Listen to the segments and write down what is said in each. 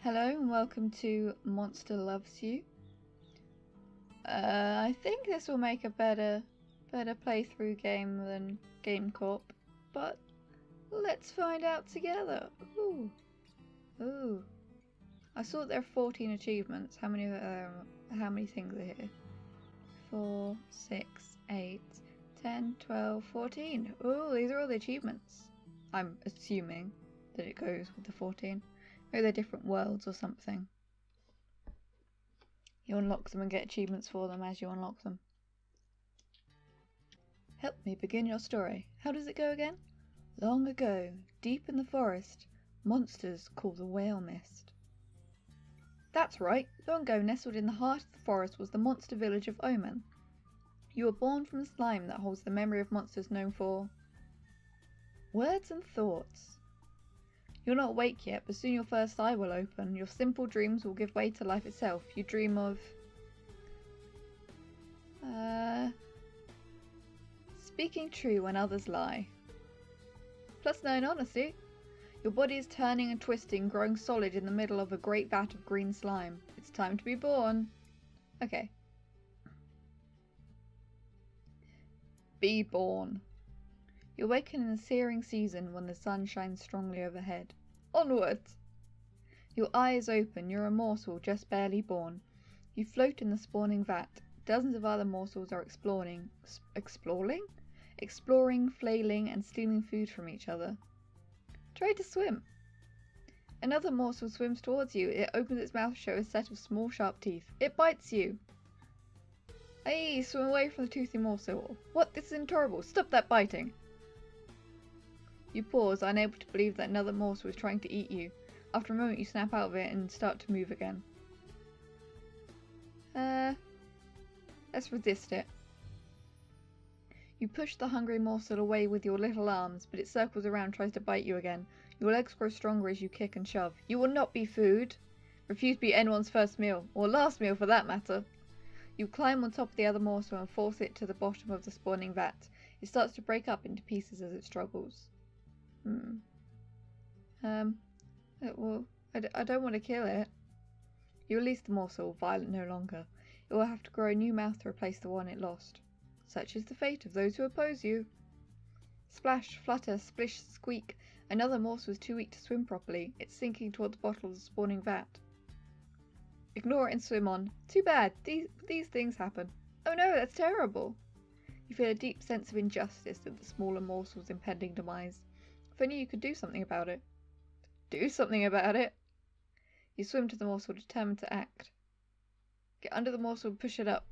Hello and welcome to Monster Loves You. I think this will make a better playthrough game than Game Corp, but let's find out together. Ooh. I saw there are 14 achievements. How many things are here? 4, 6, 8, 10, 12, 14. Ooh, these are all the achievements. I'm assuming that it goes with the 14. Maybe they're different worlds or something. You unlock them and get achievements for them as you unlock them. Help me begin your story. How does it go again? Long ago, deep in the forest, monsters called the whale mist. That's right. Long ago, nestled in the heart of the forest was the monster village of Omen. You were born from the slime that holds the memory of monsters known for words and thoughts. You're not awake yet, but soon your first eye will open. Your simple dreams will give way to life itself. You dream of speaking true when others lie. +9 honesty. Your body is turning and twisting, growing solid in the middle of a great vat of green slime. It's time to be born. Okay. Be born. You awaken in the searing season when the sun shines strongly overhead. Onwards! Your eyes open. You're a morsel just barely born. You float in the spawning vat. Dozens of other morsels are exploring, flailing, and stealing food from each other. Try to swim. Another morsel swims towards you. It opens its mouth to show a set of small, sharp teeth. It bites you. Hey, swim away from the toothy morsel. What? This is intolerable. Stop that biting. You pause, unable to believe that another morsel is trying to eat you. After a moment, you snap out of it and start to move again. Let's resist it. You push the hungry morsel away with your little arms, but it circles around and tries to bite you again. Your legs grow stronger as you kick and shove. You will not be food. Refuse to be anyone's first meal, or last meal for that matter. You climb on top of the other morsel and force it to the bottom of the spawning vat. It starts to break up into pieces as it struggles. Well, I don't want to kill it. You release the morsel, violent no longer. It will have to grow a new mouth to replace the one it lost. Such is the fate of those who oppose you. Splash, flutter, splish, squeak. Another morsel is too weak to swim properly. It's sinking toward the bottom of the spawning vat. Ignore it and swim on. Too bad. These things happen. Oh no, that's terrible. You feel a deep sense of injustice at the smaller morsel's impending demise. If only you could do something about it. Do something about it? You swim to the morsel, determined to act. Get under the morsel and push it up.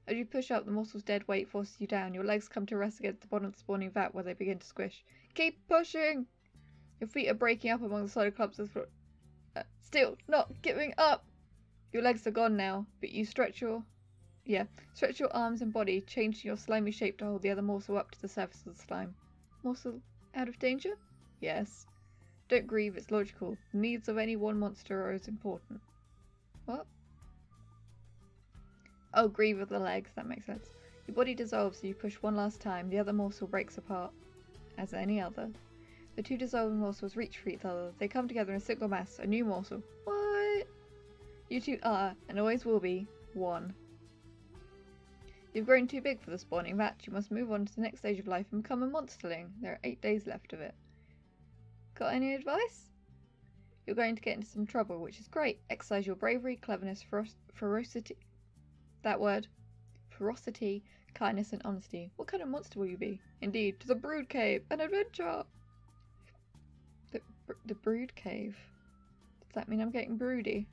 As you push up, the morsel's dead weight forces you down. Your legs come to rest against the bottom of the spawning vat where they begin to squish. Keep pushing! Your feet are breaking up among the solid clumps of still not giving up! Your legs are gone now, but you stretch your arms and body, changing your slimy shape to hold the other morsel up to the surface of the slime. Morsel out of danger? Yes. Don't grieve, it's logical. The needs of any one monster are as important. What? Oh, grieve with the legs, that makes sense. Your body dissolves, so you push one last time. The other morsel breaks apart, as any other. The two dissolving morsels reach for each other. They come together in a single mass, a new morsel. What? You two are, and always will be, one. You've grown too big for the spawning vat. You must move on to the next stage of life and become a monsterling. There are 8 days left of it. Got any advice? You're going to get into some trouble, which is great. Exercise your bravery, cleverness, ferocity. That word. Ferocity, kindness, and honesty. What kind of monster will you be? Indeed, to the brood cave, an adventure! The brood cave. Does that mean I'm getting broody?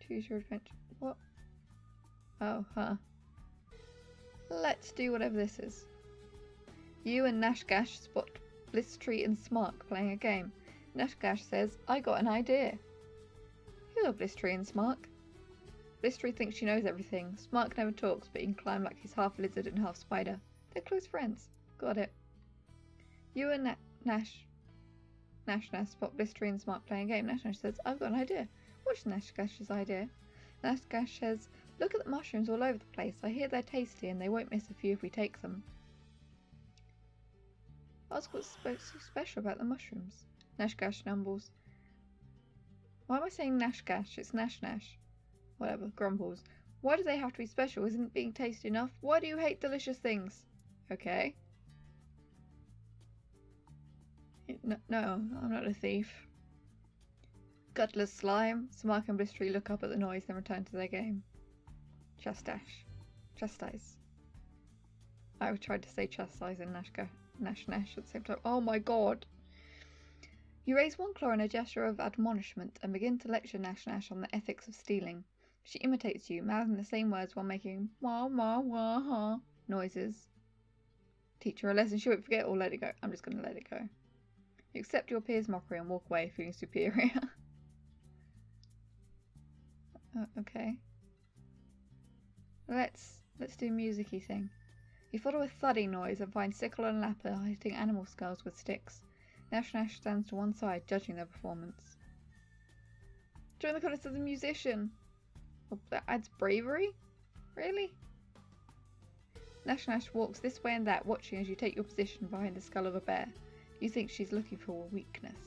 Choose your adventure. What? Oh, huh. Let's do whatever this is. You and Nashgash spot Blitztree and Smark playing a game. Nashgash says, I got an idea. Hello, Blitztree and Smark. Blitztree thinks she knows everything. Smark never talks, but he can climb like he's half lizard and half spider. They're close friends. Got it. You and Nash spot Blitztree and Smark playing a game. Nash says, I've got an idea. What's Nashgash's idea? Nashgash says, look at the mushrooms all over the place. I hear they're tasty and they won't miss a few if we take them. Ask what's so special about the mushrooms. Nashgash mumbles, Why am I saying Nash Gash? It's Nash Nash. Whatever, grumbles. Why do they have to be special? Isn't it being tasty enough? Why do you hate delicious things? Okay. No, I'm not a thief. Gutless slime. Smark and Blistery look up at the noise, then return to their game. Chastise. I tried to say chastise and Nash Nash at the same time. Oh my god! You raise one claw in a gesture of admonishment and begin to lecture Nash Nash on the ethics of stealing. She imitates you, mouthing the same words while making wah wah wah ha noises. Teach her a lesson she won't forget, or let it go. I'm just going to let it go. You accept your peer's mockery and walk away feeling superior. Okay. Let's do a music-y thing. You follow a thudding noise and find Sickle and Lapper hitting animal skulls with sticks. Nash Nash stands to one side, judging their performance. Join the chorus of the musician! Well, that adds bravery? Really? Nash Nash walks this way and that, watching as you take your position behind the skull of a bear. You think she's looking for a weakness.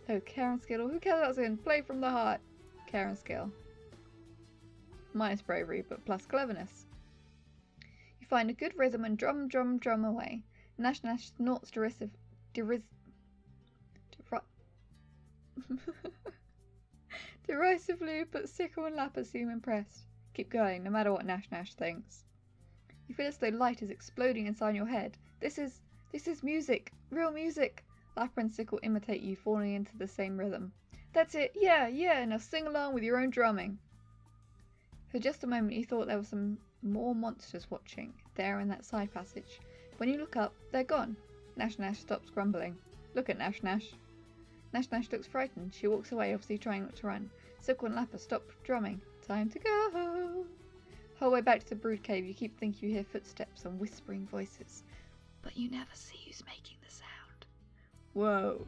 Oh, care and skill. Who cares what's in? Play from the heart. Care and skill. Minus bravery, but plus cleverness. You find a good rhythm and drum away. Nash Nash snorts derisively, but Sickle and Lapper seem impressed. Keep going, no matter what Nash Nash thinks. You feel as though light is exploding inside your head. This is music, real music. Lapper and Sickle imitate you, falling into the same rhythm. That's it, yeah, now sing along with your own drumming. For just a moment you thought there were some more monsters watching, there in that side passage. When you look up, they're gone. Nash Nash stops grumbling. Look at Nash Nash. Nash Nash looks frightened. She walks away, obviously trying not to run. Sickle and Lapper stop drumming. Time to go. Whole way back to the brood cave, you keep thinking you hear footsteps and whispering voices, but you never see who's making the sound. Whoa.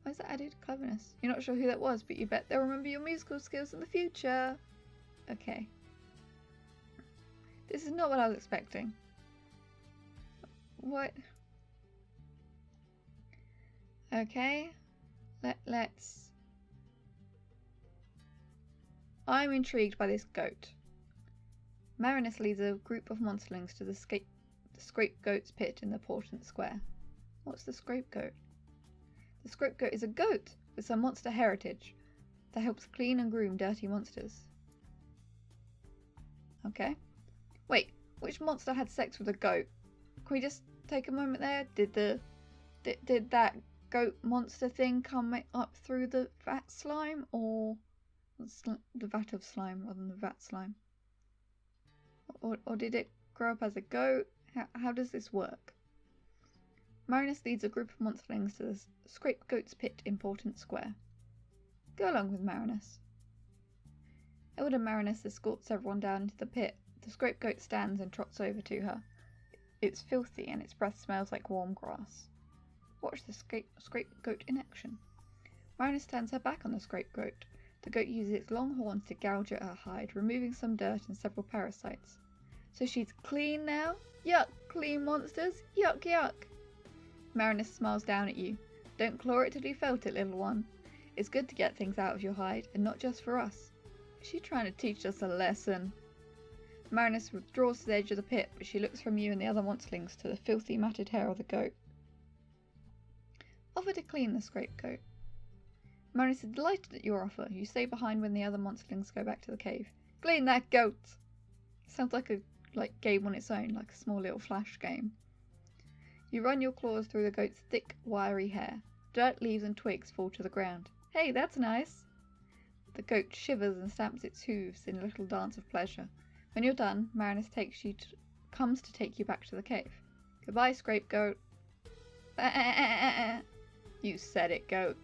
Why is that added cleverness? You're not sure who that was, but you bet they'll remember your musical skills in the future. Okay. This is not what I was expecting. What? Okay. Let's... I'm intrigued by this goat. Marinus leads a group of monsterlings to the scapegoat's pit in the Portent Square. What's the scapegoat? The scapegoat is a goat with some monster heritage that helps clean and groom dirty monsters. Okay. Wait, which monster had sex with a goat? Can we just take a moment there? Did that goat monster thing come up through the vat slime, or the vat of slime rather than the vat slime? Or did it grow up as a goat? How does this work? Marinus leads a group of monsterlings to the scapegoat's pit in Portent Square. Go along with Marinus. Elder Marinus escorts everyone down into the pit. The scapegoat stands and trots over to her. It's filthy and its breath smells like warm grass. Watch the scapegoat in action. Marinus turns her back on the scapegoat. The goat uses its long horns to gouge at her hide, removing some dirt and several parasites. So she's clean now? Yuck, clean monsters! Yuck, yuck! Marinus smiles down at you. Don't claw it till you felt it, little one. It's good to get things out of your hide, and not just for us. Is she trying to teach us a lesson? Marinus withdraws to the edge of the pit, but she looks from you and the other monsterlings to the filthy matted hair of the goat. Offer to clean the scapegoat. Marinus is delighted at your offer. You stay behind when the other monsterlings go back to the cave. Clean that goat! Sounds like a game on its own, like a small little flash game. You run your claws through the goat's thick, wiry hair. Dirt, leaves and twigs fall to the ground. Hey, that's nice! The goat shivers and stamps its hooves in a little dance of pleasure. When you're done, Marinus comes to take you back to the cave. Goodbye, scapegoat. You said it, goat.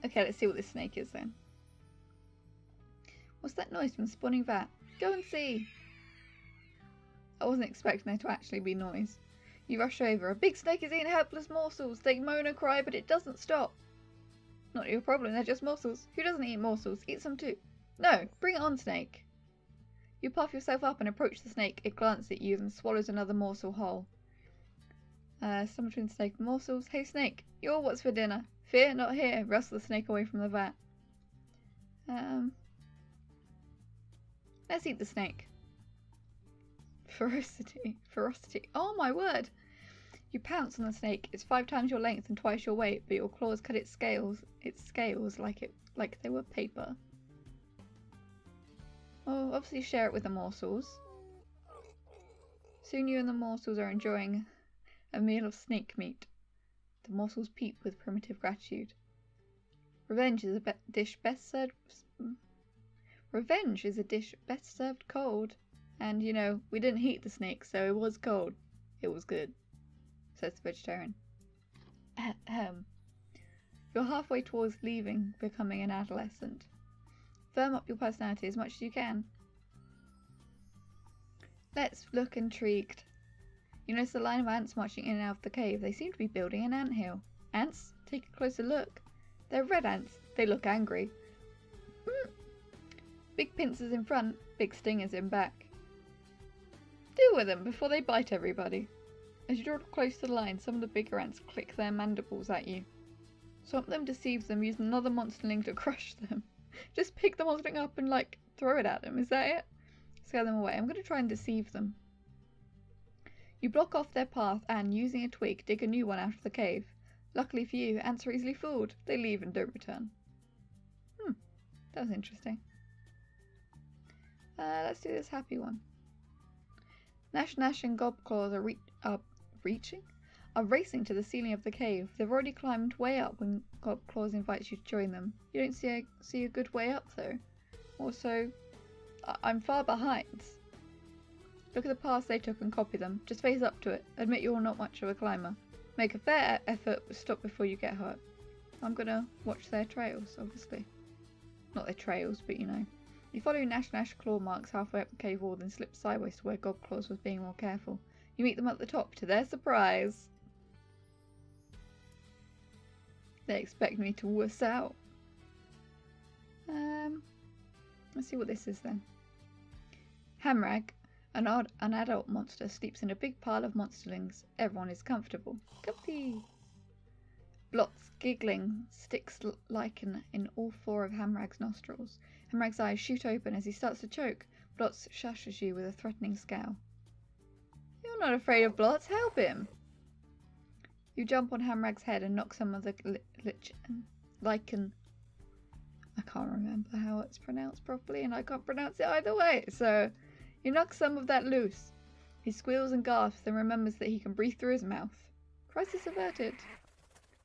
Okay, let's see what this snake is then. What's that noise from the spawning vat? Go and see! I wasn't expecting there to actually be noise. You rush over. A big snake is eating helpless morsels. They moan and cry, but it doesn't stop. Not your problem, they're just morsels. Who doesn't eat morsels? Eat some too. No, bring it on, snake. You puff yourself up and approach the snake. It glances at you and swallows another morsel whole. Somewhere between the snake and morsels. Hey snake, you're what's for dinner? Fear not here. Wrestle the snake away from the vat. Let's eat the snake. Ferocity. Oh my word! You pounce on the snake. It's 5 times your length and twice your weight, but your claws cut its scales like they were paper. Oh, obviously share it with the morsels. Soon you and the morsels are enjoying a meal of snake meat. The morsels peep with primitive gratitude. Revenge is a dish best served cold. And, you know, we didn't heat the snake, so it was cold. It was good, says the vegetarian. You're halfway towards leaving, becoming an adolescent. Firm up your personality as much as you can. Let's look intrigued. You notice a line of ants marching in and out of the cave. They seem to be building an anthill. Ants? Take a closer look. They're red ants. They look angry. Big pincers in front, big stingers in back. Deal with them before they bite everybody. As you draw close to the line, some of the bigger ants click their mandibles at you. Swamp them, deceive them, use another monsterling to crush them. Just pick the monsterling up and, like, throw it at them. Is that it? Scare them away. I'm going to try and deceive them. You block off their path and, using a twig, dig a new one out of the cave. Luckily for you, ants are easily fooled. They leave and don't return. That was interesting. Let's do this happy one. Nash and Gobclaws are racing to the ceiling of the cave. They've already climbed way up when Gobclaws invites you to join them. You don't see a good way up though. Also, I'm far behind. Look at the paths they took and copy them. Just face up to it. Admit you're not much of a climber. Make a fair effort, but stop before you get hurt. I'm gonna watch their trails, obviously. Not their trails, but you know. You follow Nash claw marks halfway up the cave wall, then slip sideways to where Gobclaws was being more careful. You meet them at the top, to their surprise. They expect me to wuss out. Let's see what this is then. Hamrag, an adult monster, sleeps in a big pile of monsterlings. Everyone is comfortable. Comfy! Blots, giggling, sticks lichen in all 4 of Hamrag's nostrils. Hamrag's eyes shoot open as he starts to choke. Blots shushes you with a threatening scowl. You're not afraid of Blots, help him! You jump on Hamrag's head and knock some of the lichen. I can't remember how it's pronounced properly, and I can't pronounce it either way, so you knock some of that loose. He squeals and gasps, then remembers that he can breathe through his mouth. Crisis averted.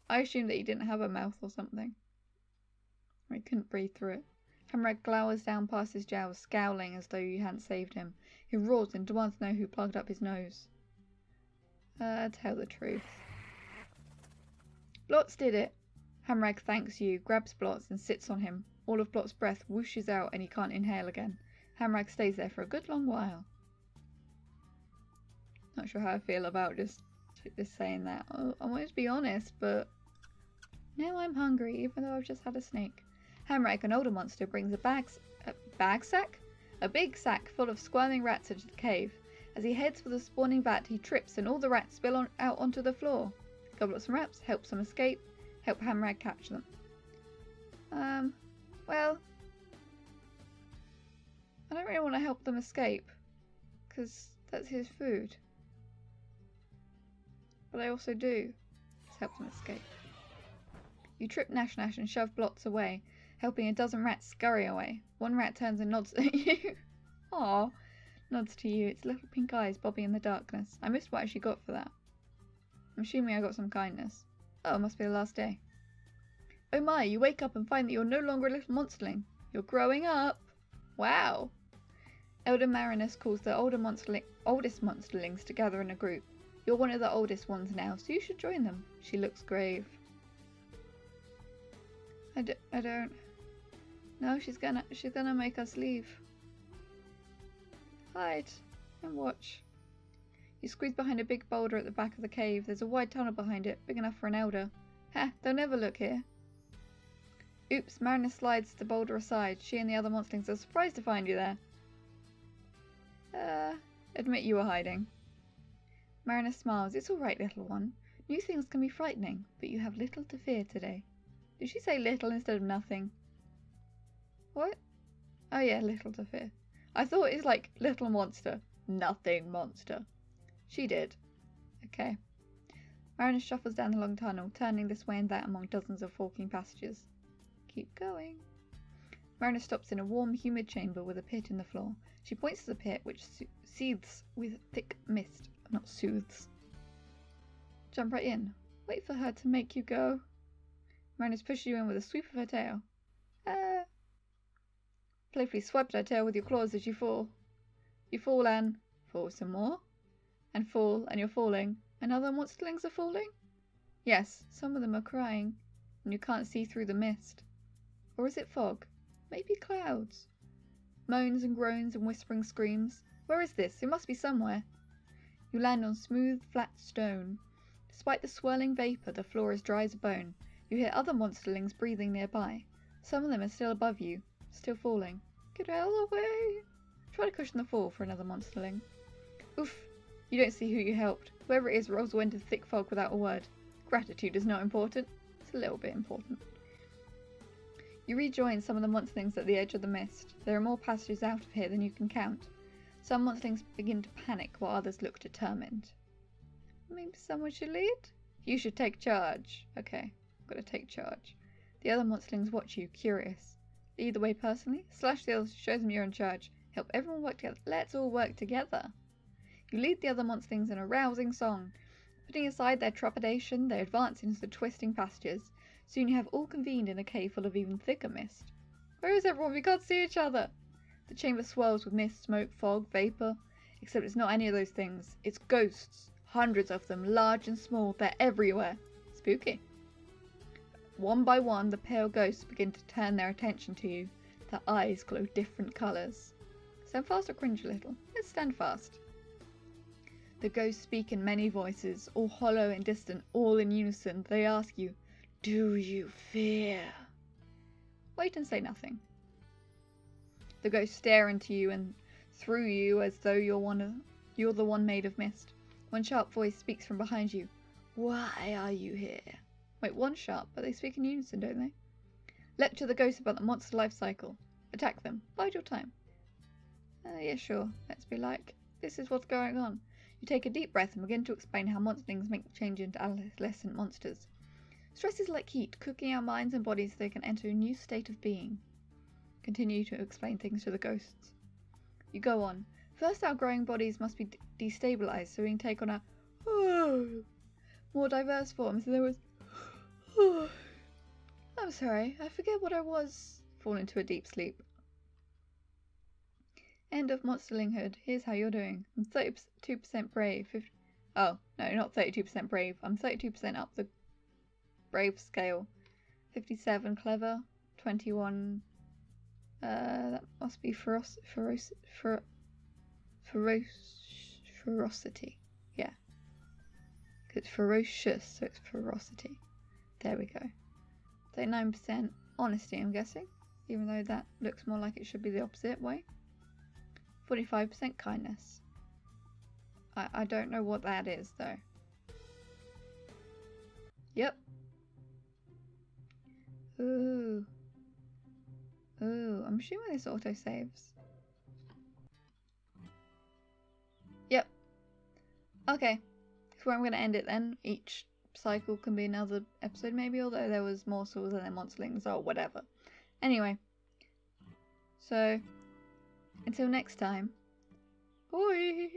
I assumed that he didn't have a mouth or something. Or he couldn't breathe through it. Hamrag glowers down past his jowls, scowling as though you hadn't saved him. He roars and demands to know who plugged up his nose. Tell the truth. Blots did it. Hamrag thanks you, grabs Blots and sits on him. All of Blots' breath whooshes out and he can't inhale again. Hamrag stays there for a good long while. Not sure how I feel about just saying that. I wanted to be honest, but now I'm hungry, even though I've just had a snake. Hamrag, an older monster, brings a big sack full of squirming rats into the cave. As he heads for the spawning vat, he trips and all the rats spill out onto the floor. Goblet some rats, help some escape, help Hamrag catch them. Well, I don't really want to help them escape, because that's his food. But I also do help them escape. You trip Nash and shove Blots away, helping a dozen rats scurry away. One rat turns and nods at you. Aww, nods to you, its little pink eyes bobbing in the darkness. I missed what I actually got for that. I'm assuming I got some kindness. Oh, it must be the last day. Oh my, you wake up and find that you're no longer a little monsterling. You're growing up. Wow. Elder Marinus calls the oldest monsterlings to gather in a group. You're one of the oldest ones now, so you should join them. She looks grave. I don't. No, she's gonna make us leave. Hide and watch. You squeeze behind a big boulder at the back of the cave. There's a wide tunnel behind it, big enough for an elder. Ha! They'll never look here. Oops! Marinus slides the boulder aside. She and the other monsterlings are surprised to find you there. Admit you were hiding. Mariner smiles. It's all right, little one. New things can be frightening, but you have little to fear today. Did she say little instead of nothing? What? Oh yeah, little to fear. I thought it's like little monster, nothing monster. She did. Okay. Mariner shuffles down the long tunnel, turning this way and that among dozens of forking passages. Keep going. Mariner stops in a warm, humid chamber with a pit in the floor. She points to the pit, which seethes with thick mist, not soothes. Jump right in. Wait for her to make you go. Mariner pushes you in with a sweep of her tail. Playfully swipe at her tail with your claws as you fall. You fall and fall some more. And fall, and you're falling. And other monsterlings are falling? Yes, some of them are crying, and you can't see through the mist. Or is it fog? Maybe clouds. Moans and groans and whispering screams. Where is this? It must be somewhere. You land on smooth, flat stone. Despite the swirling vapour, the floor is dry as a bone. You hear other monsterlings breathing nearby. Some of them are still above you, still falling. Get out of the way! Try to cushion the fall for another monsterling. Oof! You don't see who you helped. Whoever it is rolls away into the thick fog without a word. Gratitude is not important. It's a little bit important. You rejoin some of the monsterlings at the edge of the mist. There are more passages out of here than you can count. Some monsterlings begin to panic while others look determined. Maybe someone should lead? You should take charge. Okay, I'm gonna take charge. The other monsterlings watch you, curious. Lead the way personally. Slash the others, show them you're in charge. Help everyone work together. Let's all work together. You lead the other monsterlings in a rousing song. Putting aside their trepidation, they advance into the twisting passages. Soon you have all convened in a cave full of even thicker mist. Where is everyone? We can't see each other. The chamber swirls with mist, smoke, fog, vapour. Except it's not any of those things. It's ghosts. Hundreds of them, large and small. They're everywhere. Spooky. One by one, the pale ghosts begin to turn their attention to you. Their eyes glow different colours. Stand fast or cringe a little? Let's stand fast. The ghosts speak in many voices, all hollow and distant, all in unison. They ask you, do you fear? Wait and say nothing. The ghosts stare into you and through you as though you're the one made of mist. One sharp voice speaks from behind you. Why are you here? Wait, one sharp, but they speak in unison, don't they? Lecture the ghosts about the monster life cycle. Attack them. Bide your time. Yeah, sure. Let's be like, this is what's going on. You take a deep breath and begin to explain how monsterlings make the change into adolescent monsters. Stress is like heat, cooking our minds and bodies so they can enter a new state of being. Continue to explain things to the ghosts. You go on. First, our growing bodies must be destabilized so we can take on a more diverse forms. And there was I'm sorry, I forget what I was. Fall into a deep sleep. End of monsterlinghood. Here's how you're doing. I'm 32% brave. Oh, no, not 32% brave. I'm 32% up the brave scale. 57 clever. 21. That must be ferocity. Yeah. Because it's ferocious, so it's ferocity. There we go. 39% honesty, I'm guessing. Even though that looks more like it should be the opposite way. 45% kindness. I don't know what that is, though. Yep. Ooh. Ooh, I'm assuming this auto-saves. Yep. Okay. That's where I'm going to end it then. Each cycle can be another episode maybe, although there was morsels and then monsterlings or whatever. Anyway. So, until next time. Bye!